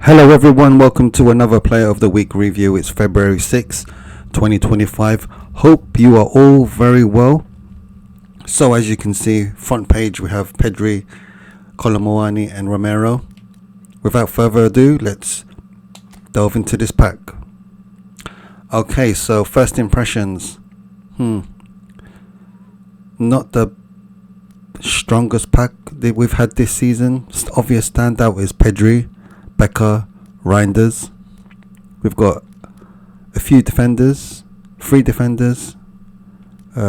Hello everyone, welcome to another Player of the Week review. It's February 6, 2025. Hope you are all very well. So as you can see, front page we have Pedri, Colomuani and Romero. Without further ado, let's delve into this pack. Okay, so first impressions. Not the strongest pack that we've had this season. Obvious standout is Pedri, Becker, Reinders. We've got a few defenders, three defenders,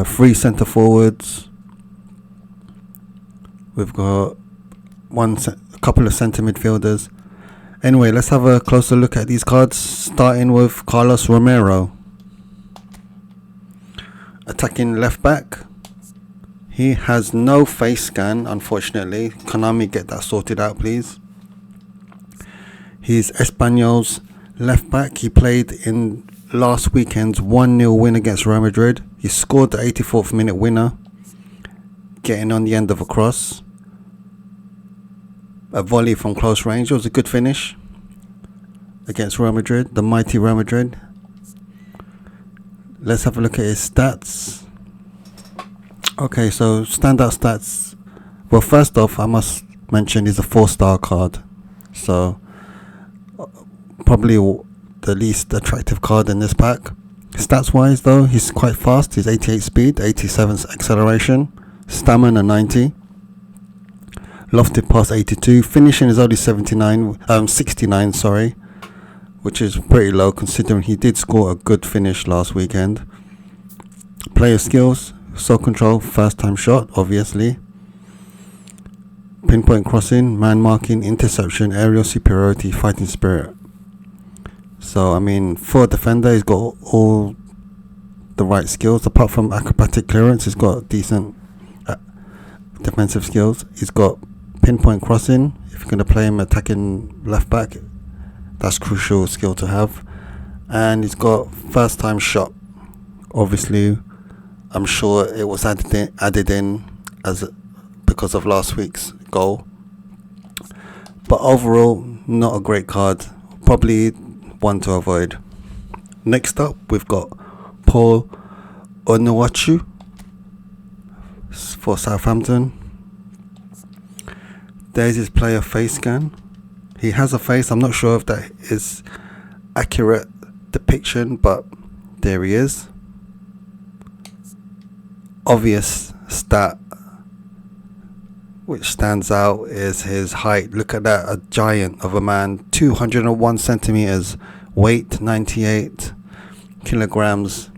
three centre forwards. We've got a couple of centre midfielders. Anyway, let's have a closer look at these cards, starting with Carlos Romero. Attacking left back. He has no face scan, unfortunately. Konami, get that sorted out, please. He's Espanyol's left back. He played in last weekend's 1-0 win against Real Madrid. He scored the 84th minute winner, getting on the end of a cross. A volley from close range. It was a good finish against Real Madrid, the mighty Real Madrid. Let's have a look at his stats. Okay, so standout stats. Well, first off, I must mention he's a 4-star card. So probably the least attractive card in this pack. Stats wise though, he's quite fast. He's 88 speed, 87 acceleration, stamina 90, lofted pass 82, finishing is only 69, sorry, which is pretty low considering he did score a good finish last weekend. Player skills, soul control, first time shot, obviously. Pinpoint crossing, man marking, interception, aerial superiority, fighting spirit. So, I mean, for a defender, he's got all the right skills. Apart from acrobatic clearance, he's got decent defensive skills. He's got pinpoint crossing. If you're going to play him attacking left back, that's crucial skill to have. And he's got first time shot. Obviously, I'm sure it was added in because of last week's goal. But overall, not a great card. Probably one to avoid. Next up, we've got Paul Onuachu for Southampton. There's his player face scan. He has a face. I'm not sure if that is accurate depiction, but there he is. Obvious stat which stands out is his height. Look at that, a giant of a man, 201 centimeters, weight 98 kilograms,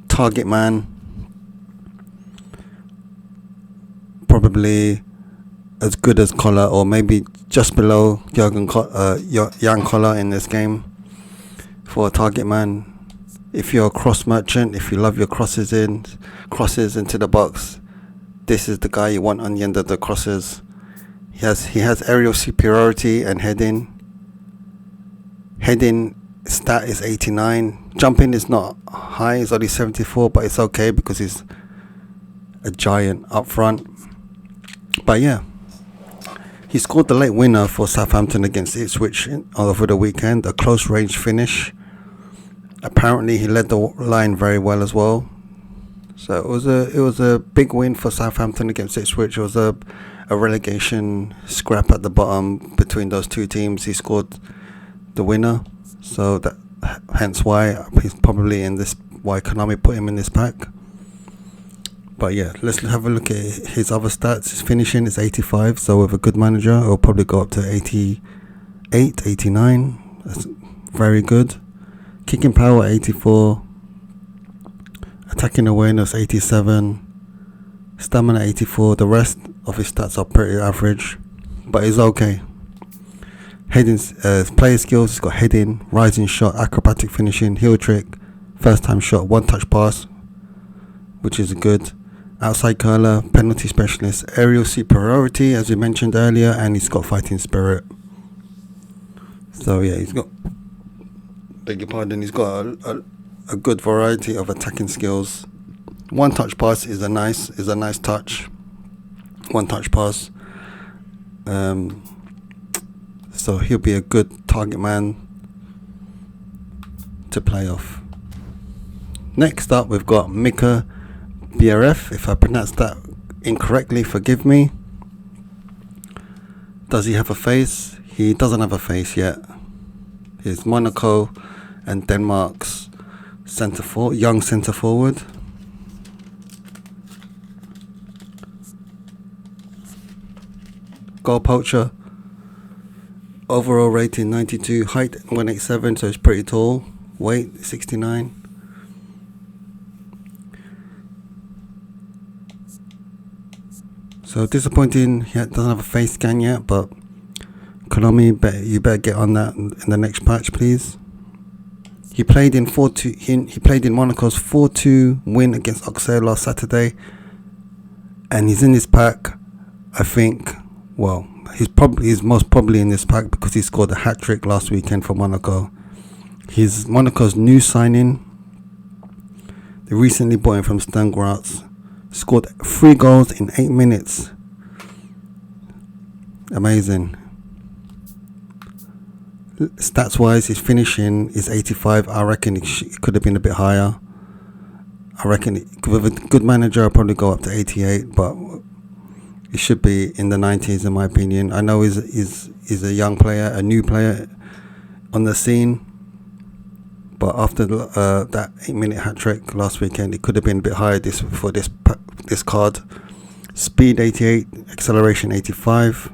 target man, probably as good as Collar or maybe just below Jan Collar in this game for a target man. If you're a cross merchant, if you love your crosses into the box, this is the guy you want on the end of the crosses. He has aerial superiority and heading. Heading stat is 89. Jumping is not high, it's only 74, but it's okay because he's a giant up front. But yeah, he scored the late winner for Southampton against Ipswich over the weekend, a close range finish. Apparently he led the line very well as well. So it was a big win for Southampton against Ipswich. It was a relegation scrap at the bottom between those two teams. He scored the winner, so that hence why he's probably why Konami put him in this pack. But yeah, let's have a look at his other stats. His finishing is 85, so with a good manager it'll probably go up to 88, 89. That's very good. Kicking power 84. Attacking awareness 87, stamina 84. The rest of his stats are pretty average, but it's okay. Heading, player skills, he's got heading, rising shot, acrobatic finishing, heel trick, first time shot, one touch pass, which is good. Outside curler, penalty specialist, aerial superiority as we mentioned earlier, and he's got fighting spirit. So yeah, he's got a good variety of attacking skills. One touch pass is a nice touch. One touch pass. So he'll be a good target man to play off. Next up, we've got Mika BRF. If I pronounced that incorrectly, forgive me. Does he have a face? He doesn't have a face yet. He's Monaco and Denmark's young centre forward. Goal poacher. Overall rating 92, height 187, so he's pretty tall. Weight 69. So disappointing, he doesn't have a face scan yet, but Konami, you better get on that in the next patch, please. He played in 4-2. He played in Monaco's 4-2 win against Auxerre last Saturday, and he's in this pack. I think, well, he's most probably in this pack because he scored a hat trick last weekend for Monaco. He's Monaco's new signing. They recently bought him from Sturm Graz. Scored 3 goals in 8 minutes. Amazing. Stats wise, his finishing is 85. I reckon it could have been a bit higher. I reckon with a good manager, I'll probably go up to 88, but it should be in the 90s in my opinion. I know he's a young player, a new player on the scene, but after that 8-minute hat trick last weekend, it could have been a bit higher for this card. Speed 88, acceleration 85,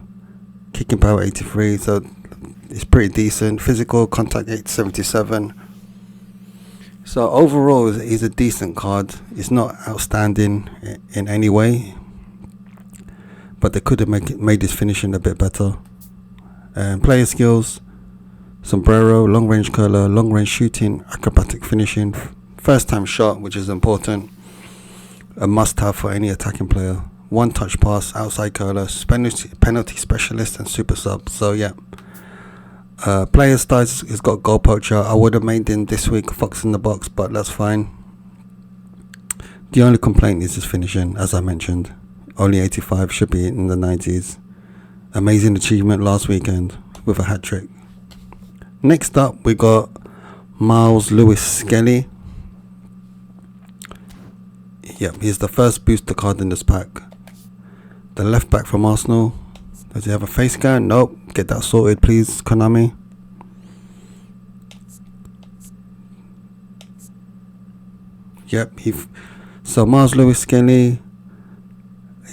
kicking power 83, so it's pretty decent. Physical contact 877. So overall, he's a decent card. It's not outstanding in any way, but they could have made his finishing a bit better. Player skills: sombrero, long range curler, long range shooting, acrobatic finishing, first time shot, which is important, a must have for any attacking player. One touch pass, outside curler, penalty specialist, and super sub. So yeah. Player styles, he's got goal poacher. I would have made him this week Fox in the box, but that's fine. The only complaint is his finishing, as I mentioned. Only 85, should be in the 90s. Amazing achievement last weekend with a hat trick. Next up, we got Miles Lewis Skelly. Yep, he's the first booster card in this pack. The left back from Arsenal. Does he have a face scan? Nope. Get that sorted, please, Konami. Yep. So Miles Lewis Skelly,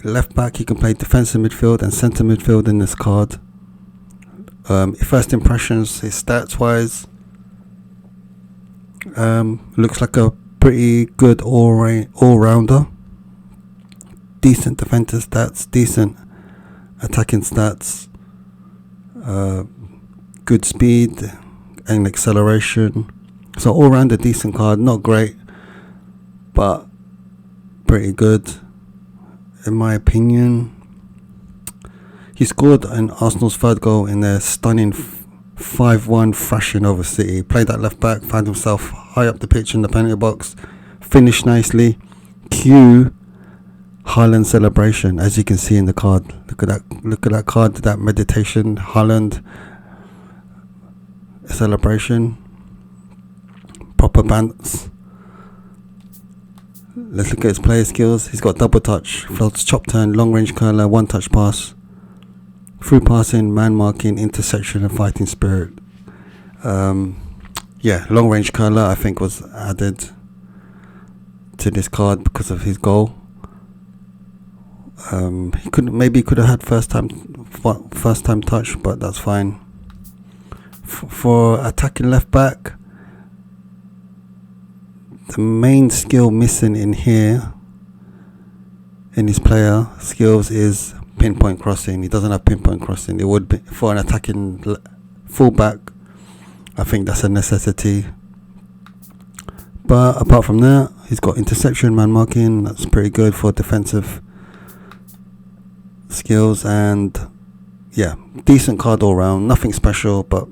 left back. He can play defensive midfield and centre midfield in this card. First impressions, his stats wise, looks like a pretty good all-rounder. Decent defensive stats, decent attacking stats, good speed and acceleration. So all round a decent card. Not great, but pretty good in my opinion. He scored an Arsenal's third goal in their stunning 5-1 thrashing over City. Played at left back, found himself high up the pitch in the penalty box, finished nicely. Cue Haaland celebration, as you can see in the card. Look at that card, that meditation Haaland celebration. Proper bounce. Let's look at his player skills. He's got double touch, floats, chop turn, long range curler, one touch pass, through passing, man marking, interception, and fighting spirit. Long range curler I think was added to this card because of his goal. He could have had first time touch, but that's fine. For attacking left back, the main skill missing in here in his player skills is pinpoint crossing. He doesn't have pinpoint crossing. It would be for an attacking fullback. I think that's a necessity. But apart from that, he's got interception, man marking. That's pretty good for defensive skills, and decent card all round. Nothing special, but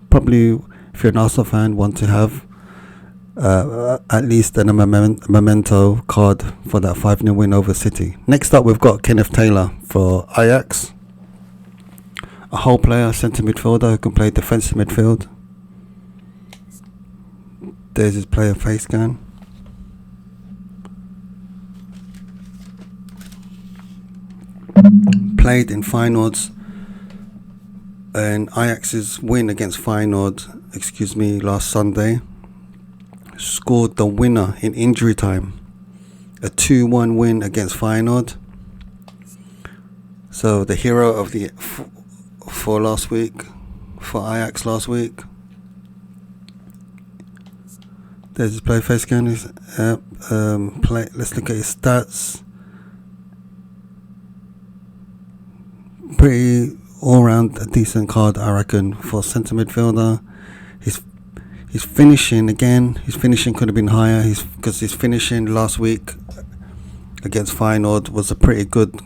probably if you're an Arsenal fan, want to have at least a memento card for that 5-0 win over City. Next up, we've got Kenneth Taylor for Ajax. a whole player, centre midfielder who can play defensive midfield. There's his player face scan. Played in Feyenoord's and Ajax's win against Feyenoord, last Sunday. Scored the winner in injury time. A 2-1 win against Feyenoord. So the hero of the for last week, for Ajax last week. There's his play face scan. Let's look at his stats. Pretty all-round a decent card, I reckon, for centre midfielder. His finishing again. His finishing could have been higher. Because his finishing last week against Feyenoord was a pretty good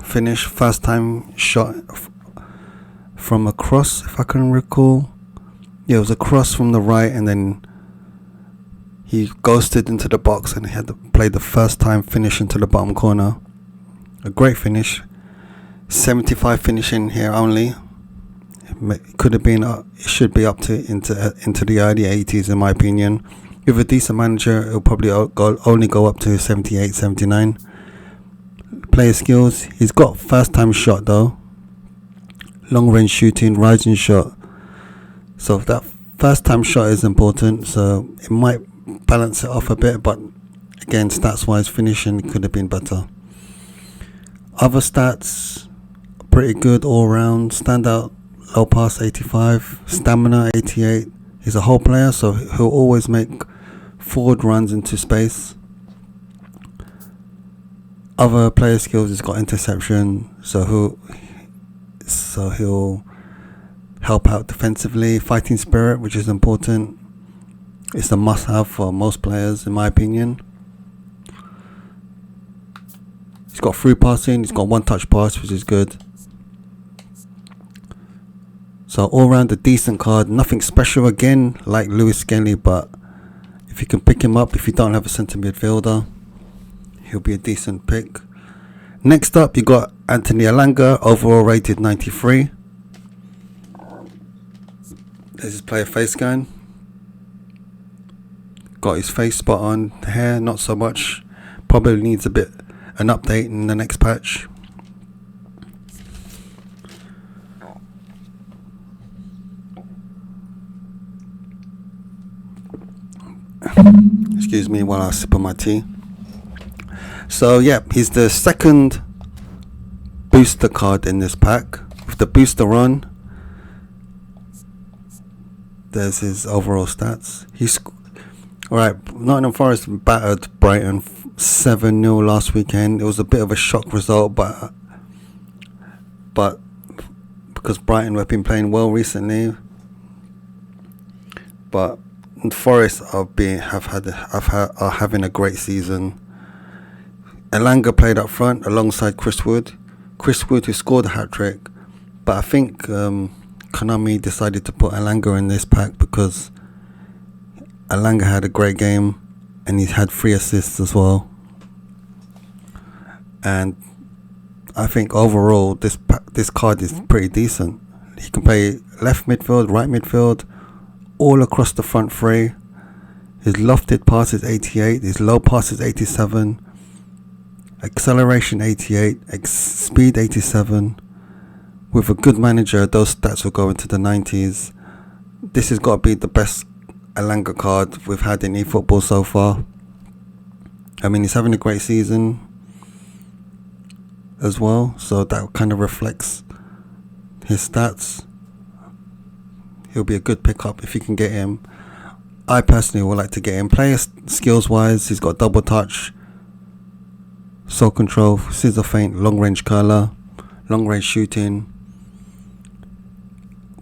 finish. First time shot from a cross, if I can recall. Yeah, it was a cross from the right, and then he ghosted into the box, and he had to play the first time finish into the bottom corner. A great finish. 75 finishing here only. It could have been, it should be up to into the early 80s in my opinion. With a decent manager, it'll probably only go up to 78, 79. Player skills, he's got first time shot though. Long range shooting, rising shot. So that first time shot is important, so it might balance it off a bit, but again, stats wise, finishing could have been better. Other stats, pretty good all round. Standout, low pass 85, stamina 88. He's a whole player, so he'll always make forward runs into space. Other player skills, he's got interception, so he'll help out defensively. Fighting spirit, which is important. It's a must-have for most players, in my opinion. He's got through passing. He's got one-touch pass, which is good. So all round a decent card. Nothing special again, like Lewis Skelly, but if you can pick him up, if you don't have a centre midfielder, he'll be a decent pick. Next up, you got Anthony Elanga, overall rated 93. There's his player face scan. Got his face spot on. The hair, not so much. Probably needs an update in the next patch. Excuse me while I sip on my tea. So yeah, he's the second booster card in this pack. With the booster on, there's his overall stats. Alright, Nottingham Forest battered Brighton 7-0 last weekend. It was a bit of a shock result, but because Brighton have been playing well recently, but Forest are having a great season. Elanga played up front alongside Chris Wood, who scored a hat-trick, but I think Konami decided to put Elanga in this pack because Elanga had a great game and he's had 3 assists as well. And I think overall this card is pretty decent. He can play left midfield, right midfield, all across the front 3. His lofted pass is 88, his low pass is 87, acceleration 88, speed 87. With a good manager, those stats will go into the 90s. This has got to be the best Elanga card we've had in eFootball so far. I mean, he's having a great season as well, so that kind of reflects his stats. He'll be a good pickup if you can get him. I personally would like to get him. Player skills wise, he's got double touch, soul control, scissor feint, long range curler, long range shooting,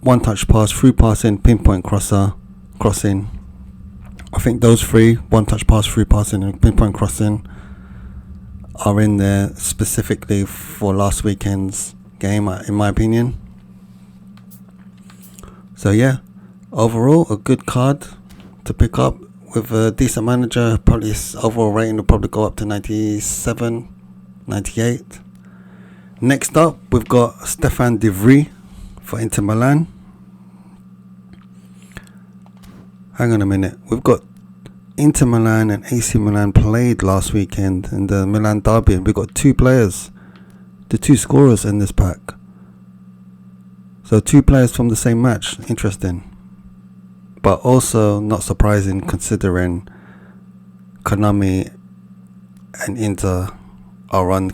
one touch pass, through passing, pinpoint crossing. I think those 3, one touch pass, through passing and pinpoint crossing, are in there specifically for last weekend's game, in my opinion. So yeah, overall a good card to pick up with a decent manager. Probably his overall rating will probably go up to 97, 98. Next up, we've got Stefan De Vrij for Inter Milan. Hang on a minute. We've got Inter Milan and AC Milan played last weekend in the Milan derby, and we've got two players, the two scorers in this pack. So two players from the same match. Interesting. But also not surprising considering Konami and Inter are on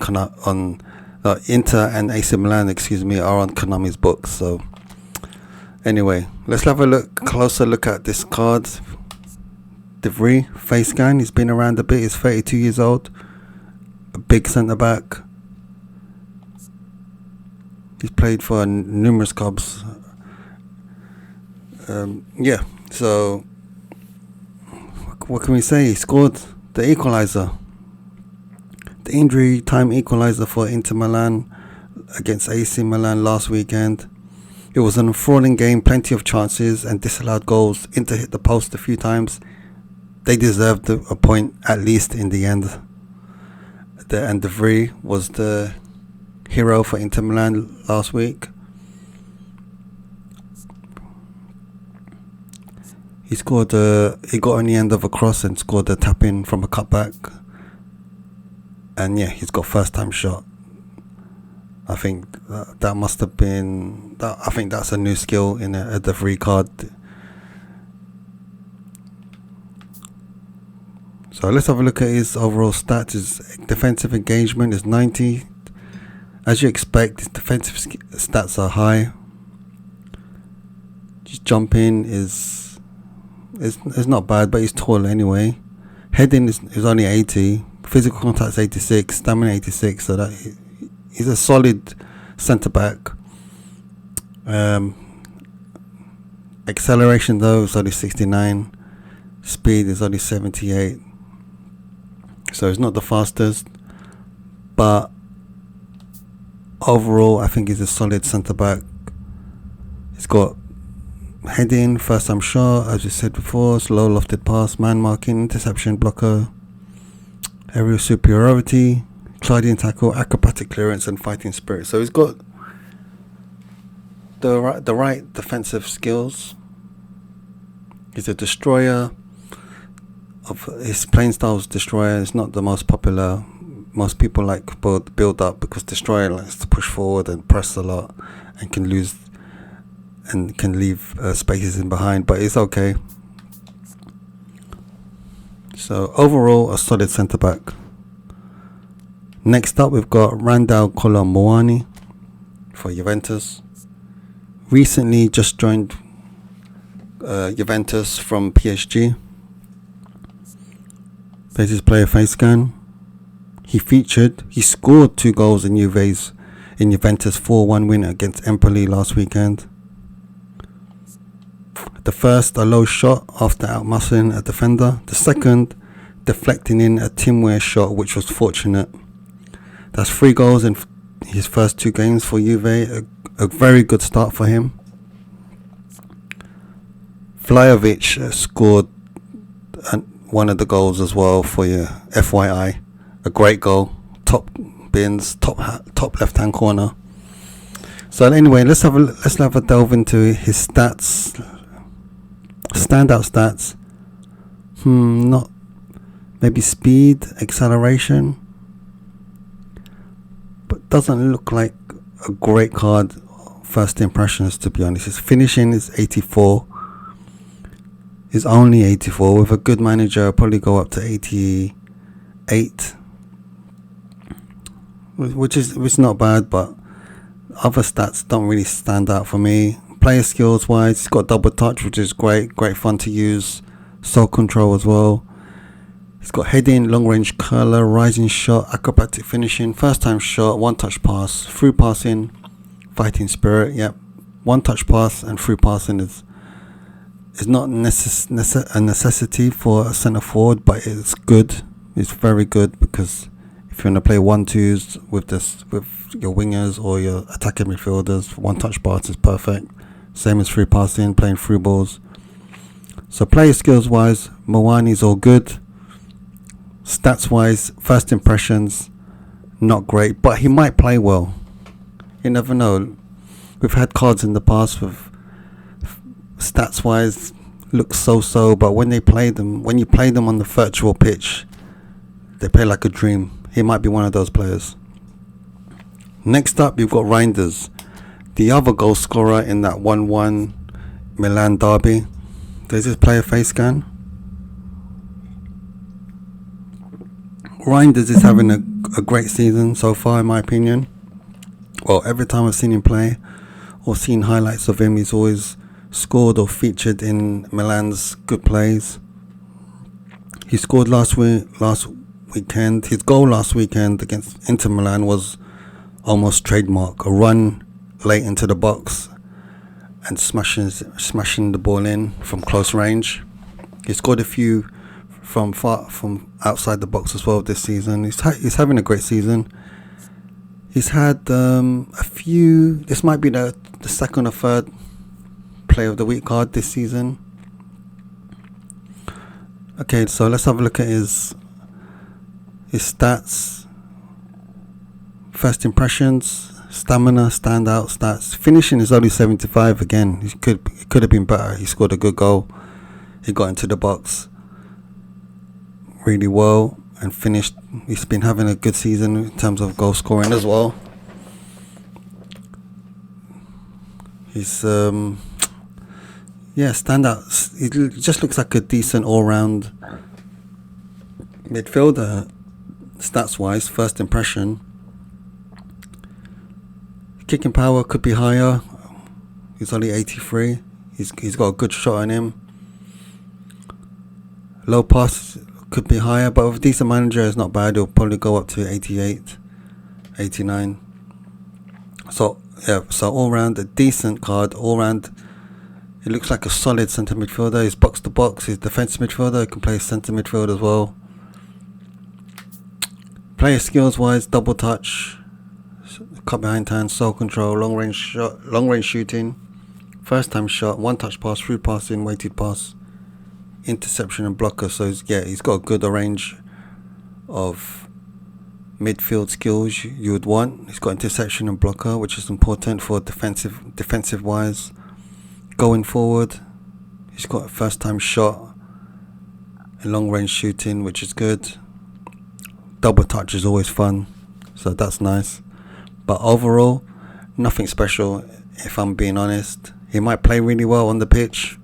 Inter and AC Milan, are on Konami's books. So anyway, let's have a closer look at this card. De Vrij, face scan. He's been around a bit. He's 32 years old. A big centre back. He's played for numerous clubs. So what can we say? He scored the equaliser, the injury time equaliser for Inter Milan against AC Milan last weekend. It was an enthralling game, plenty of chances and disallowed goals. Inter hit the post a few times. They deserved a point at least in the end. And De Vrij was the hero for Inter Milan last week. He scored. He got on the end of a cross and scored a tap in from a cutback. And yeah, he's got first time shot. I think that must have been. I think that's a new skill in a De Vrij card. So let's have a look at his overall stats. His defensive engagement is 90. As you expect, his defensive stats are high. His jumping is not bad, but he's tall anyway. Heading is only 80. Physical contact is 86. Stamina 86. So that he's a solid centre back. Acceleration though is only 69. Speed is only 78. So he's not the fastest, but overall I think he's a solid centre back. He's got heading, first time shot, as we said before, slow lofted pass, man marking, interception, blocker, aerial superiority, gliding tackle, acrobatic clearance and fighting spirit. So he's got the right defensive skills. He's a destroyer. Of his playing style is destroyer. It's not the most popular. Most people like build up because destroyer likes to push forward and press a lot and can lose and can leave spaces in behind, but it's okay. So overall, a solid centre back. Next up, we've got Randal Kolo Muani for Juventus. Recently just joined Juventus from PSG. There's his player face scan. He scored 2 goals in Juventus 4-1 win against Empoli last weekend. The first, a low shot after outmuscling a defender. The second, deflecting in a Timware shot, which was fortunate. That's 3 goals in his first 2 games for Juve. A very good start for him. Vlahovic scored one of the goals as well for you, FYI. A great goal, top bins, top left hand corner. So anyway, let's have a delve into his stats, standout stats. Not maybe speed, acceleration, but doesn't look like a great card. First impressions, to be honest. His finishing is 84. Is only 84. With a good manager, I'll probably go up to 88, which is not bad, but other stats don't really stand out for me. Player skills wise, he's got double touch, which is great fun to use. Soul control as well. He's got heading, long range curler, rising shot, acrobatic finishing, first time shot, one touch pass, through passing, fighting spirit. Yep, one touch pass and through passing is not a necessity for a centre forward, but it's good. It's very good, because if you want to play 1-2s with your wingers or your attacking midfielders, one touch pass is perfect. Same as free passing, playing through balls. So player skills wise, Muani's all good. Stats wise, first impressions, not great, but he might play well. You never know. We've had cards in the past with stats wise look so, but when you play them on the virtual pitch, they play like a dream. He might be one of those players. Next up, you've got Reinders, the other goal scorer in that 1-1 Milan derby. Does this play a face scan? Reinders is having a great season so far, in my opinion. Well, every time I've seen him play or seen highlights of him, he's always scored or featured in Milan's good plays. He scored last weekend. His goal last weekend against Inter Milan was almost trademark. A run late into the box and smashing the ball in from close range. He scored a few from outside the box as well this season. He's having a great season. He's had a few. This might be the second or third Player of the Week card this season. Okay, so let's have a look at his stats. First impressions, stamina, standout stats. Finishing is only 75 again. It could have been better. He scored a good goal. He got into the box really well and finished. He's been having a good season in terms of goal scoring as well. He's standouts. He just looks like a decent all-round midfielder, stats-wise. First impression. Kicking power could be higher. He's only 83. He's got a good shot on him. Low pass could be higher, but with a decent manager, it's not bad. He'll probably go up to 88, 89. So all round a decent card. All round, it looks like a solid centre midfielder. He's box to box. He's defensive midfielder. He can play centre midfield as well. Player skills wise, double touch, cut behind hand, soul control, long range shooting, first time shot, one touch pass, through passing, weighted pass, interception and blocker. So he's got a good range of midfield skills you would want. He's got interception and blocker, which is important for defensive wise. Going forward, he's got a first time shot and long range shooting, which is good. Double touch is always fun, so that's nice. But overall, nothing special, if I'm being honest. He might play really well on the pitch,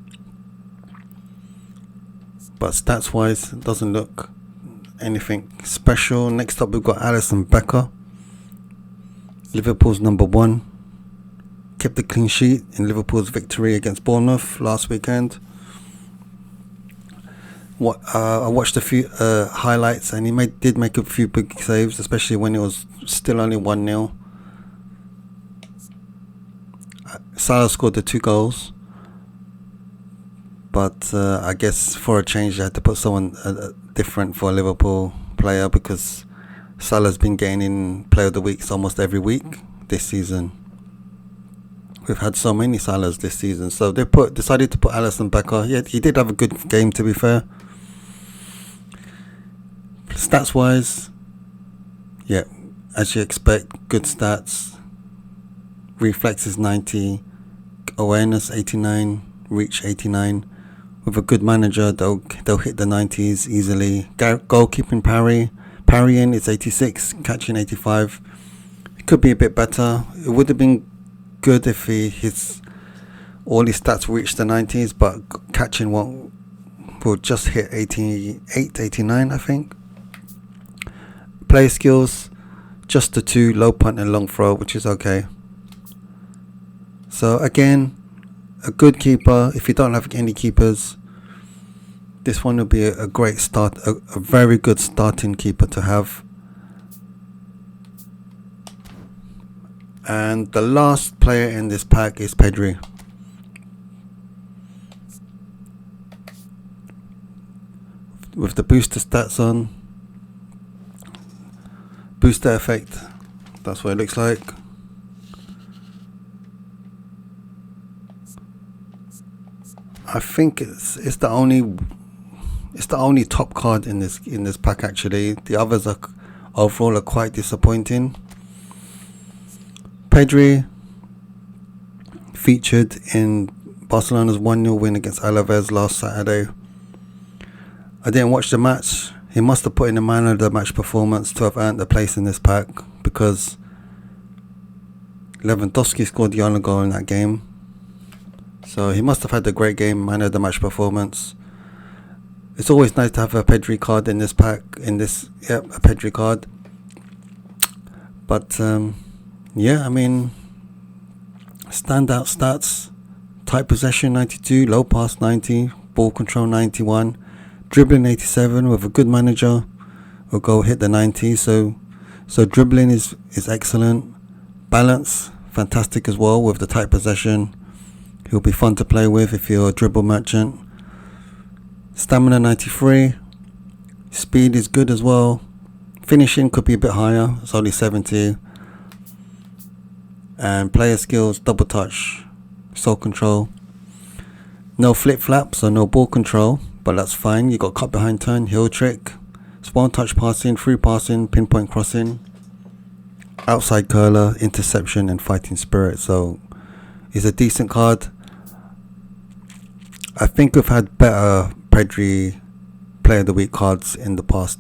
but stats wise, it doesn't look anything special. Next up, we've got Alisson Becker, Liverpool's number 1. Kept the clean sheet in Liverpool's victory against Bournemouth last weekend. I watched a few highlights, and he did make a few big saves, especially when it was still only 1-0. Salah scored the 2 goals, but I guess for a change they had to put someone different for a Liverpool player, because Salah's been getting Player of the Weeks almost every week this season. We've had so many Salahs this season, so they decided to put Alisson Becker. He did have a good game, to be fair. Stats wise, as you expect, good stats. Reflexes 90, awareness 89, reach 89. With a good manager, they'll hit the 90s easily. Goalkeeping parrying is 86, catching 85. It could be a bit better. It would have been good if all his stats reached the 90s, but catching will just hit 88, 89, I think. Play skills, just the 2, low punt and long throw, which is okay. So again, a good keeper. If you don't have any keepers, this one will be a great start, a very good starting keeper to have. And the last player in this pack is Pedri. With the booster stats on, booster effect, that's what it looks like. I think it's the only top card in this pack actually. The others overall are quite disappointing. Pedri featured in Barcelona's 1-0 win against Alaves last Saturday. I didn't watch the match. He must have put in a man of the match performance to have earned a place in this pack, because Lewandowski scored the only goal in that game. So he must have had a great game, man of the match performance. It's always nice to have a Pedri card in this pack. A Pedri card. But yeah, I mean, standout stats: tight possession 92, low pass 90, ball control 91, dribbling 87. With a good manager, will go hit the 90. So dribbling is excellent. Balance fantastic as well with the tight possession. He'll be fun to play with if you're a dribble merchant. Stamina 93. Speed is good as well. Finishing could be a bit higher. It's only 70. And player skills: double touch, soul control. No flip flaps or no ball control, but that's fine. You got cut behind turn, heel trick, one touch passing, free passing, pinpoint crossing, outside curler, interception, and fighting spirit. So it's a decent card. I think we've had better Pedri Player of the Week cards in the past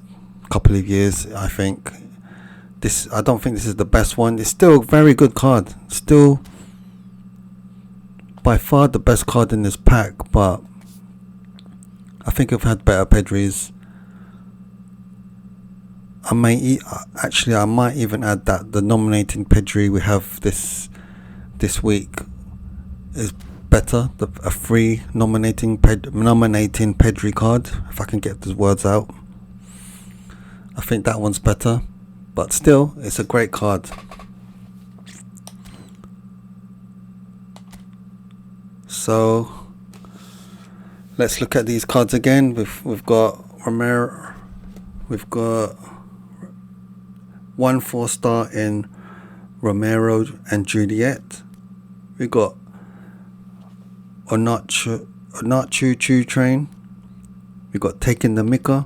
couple of years. I don't think this is the best one. It's still a very good card. Still by far the best card in this pack, but I think we've had better Pedris. I might even add that the nominating Pedri we have this week is better. A free nominating Pedri card, if I can get those words out. I think that one's better, but still, it's a great card. So let's look at these cards again. We've got Romero. We've got 1 4-star in Romero and Juliet. We got Onachu Choo Train. We got Taking the Mika,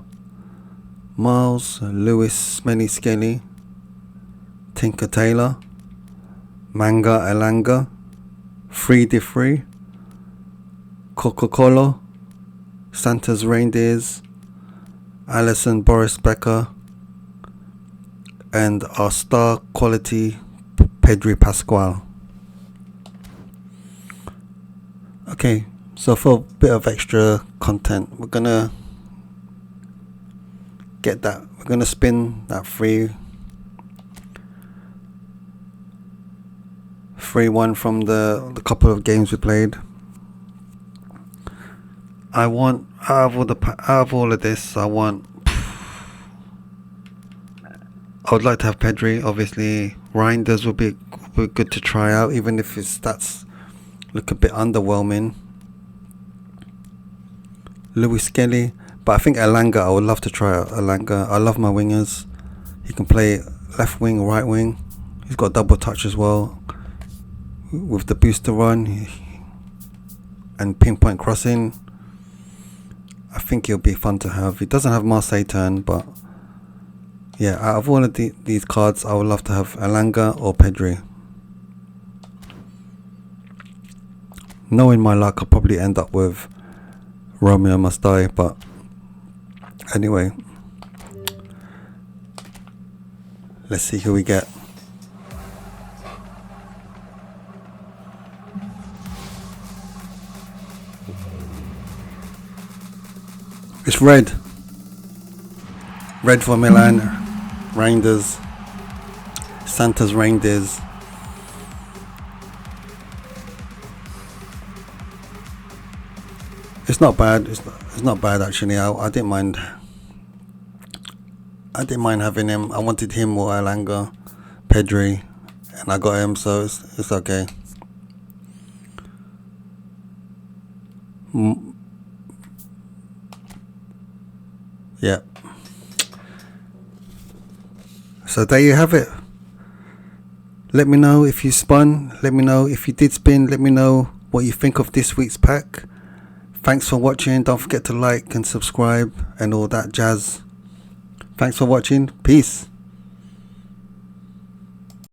Miles, Lewis Smelly Skelly, Tinker Taylor, Manga Elanga, Free de Free, Coca-Cola, Santa's Reindeers, Alison Boris Becker, and our star quality Pedri Pascual. Okay, so for a bit of extra content, we're gonna spin that free one from the couple of games we played. I want out of all of this, I would like to have Pedri. Obviously, Reinders would be good to try out, even if his stats look a bit underwhelming. Louis Skelly, but I think Elanga, I would love to try out Elanga. I love my wingers. He can play left wing, right wing. He's got double touch as well with the booster run and pinpoint crossing. I think he'll be fun to have. He doesn't have Marseille turn, but yeah, out of all of these cards, I would love to have Elanga or Pedri. Knowing my luck, I'll probably end up with Romeo Must Die, but anyway, let's see who we get. It's red for Milan, Reinders, Santa's Reindeers. It's not bad. It's not bad actually. I didn't mind. I didn't mind having him. I wanted him or Elanga, Pedri, and I got him, so it's okay. Yeah. So there you have it. Let me know if you spun. Let me know if you did spin. Let me know what you think of this week's pack. Thanks for watching. Don't forget to like and subscribe and all that jazz. Thanks for watching. Peace.